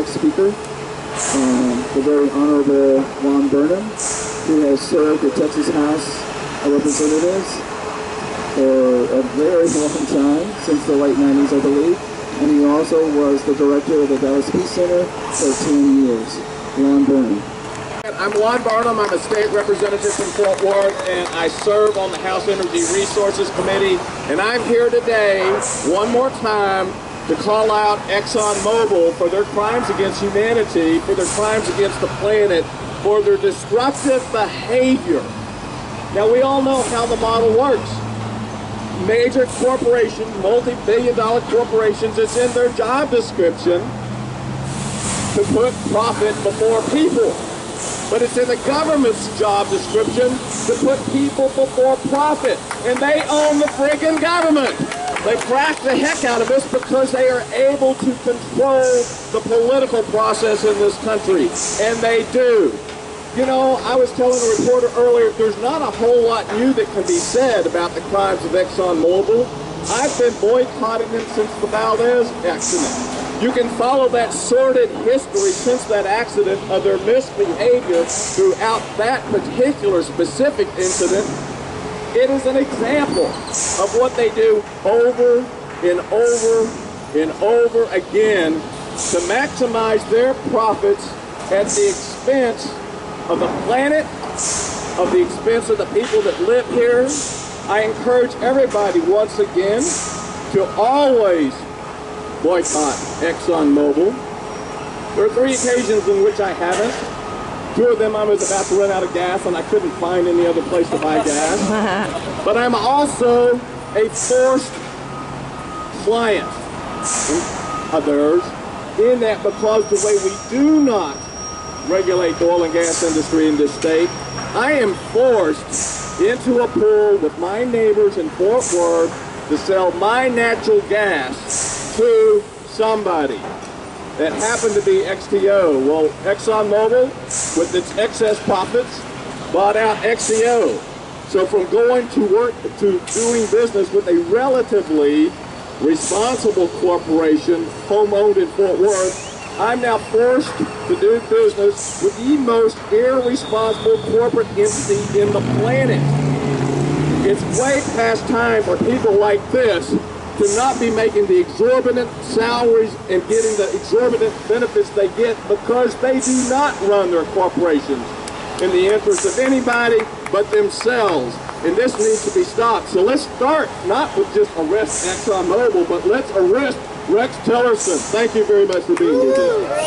next speaker, the very Honorable Ron Burnham, who has served the Texas House of Representatives for a very long time, since the late 90s, I believe. And he also was the director of the Dallas Peace Center for 10 years. Ron Burnham. I'm Lon Barnum. I'm a state representative from Fort Worth, and I serve on the House Energy Resources Committee. And I'm here today, one more time, to call out ExxonMobil for their crimes against humanity, for their crimes against the planet, for their destructive behavior. Now, we all know how the model works. Major corporations, multi-billion-dollar corporations, it's in their job description to put profit before people. But it's in the government's job description to put people before profit. And they own the friggin' government. They crack the heck out of us because they are able to control the political process in this country. And they do. You know, I was telling a reporter earlier, there's not a whole lot new that can be said about the crimes of ExxonMobil. I've been boycotting them since the Valdez accident. You can follow that sordid history since that accident of their misbehavior throughout that particular specific incident. It is an example of what they do over and over and over again to maximize their profits at the expense of the planet, of the expense of the people that live here. I encourage everybody once again to always boycott ExxonMobil. There are 3 occasions in which I haven't. 2 of them I was about to run out of gas and I couldn't find any other place to buy gas. But I'm also a forced client of theirs in that because the way we do not regulate the oil and gas industry in this state, I am forced into a pool with my neighbors in Fort Worth to sell my natural gas to somebody that happened to be XTO. Well, ExxonMobil, with its excess profits, bought out XTO. So from going to work to doing business with a relatively responsible corporation, home-owned in Fort Worth, I'm now forced to do business with the most irresponsible corporate entity in the planet. It's way past time for people like this to not be making the exorbitant salaries and getting the exorbitant benefits they get because they do not run their corporations in the interest of anybody but themselves. And this needs to be stopped. So let's start not with just arrest ExxonMobil, but let's arrest Rex Tillerson. Thank you very much for being here today.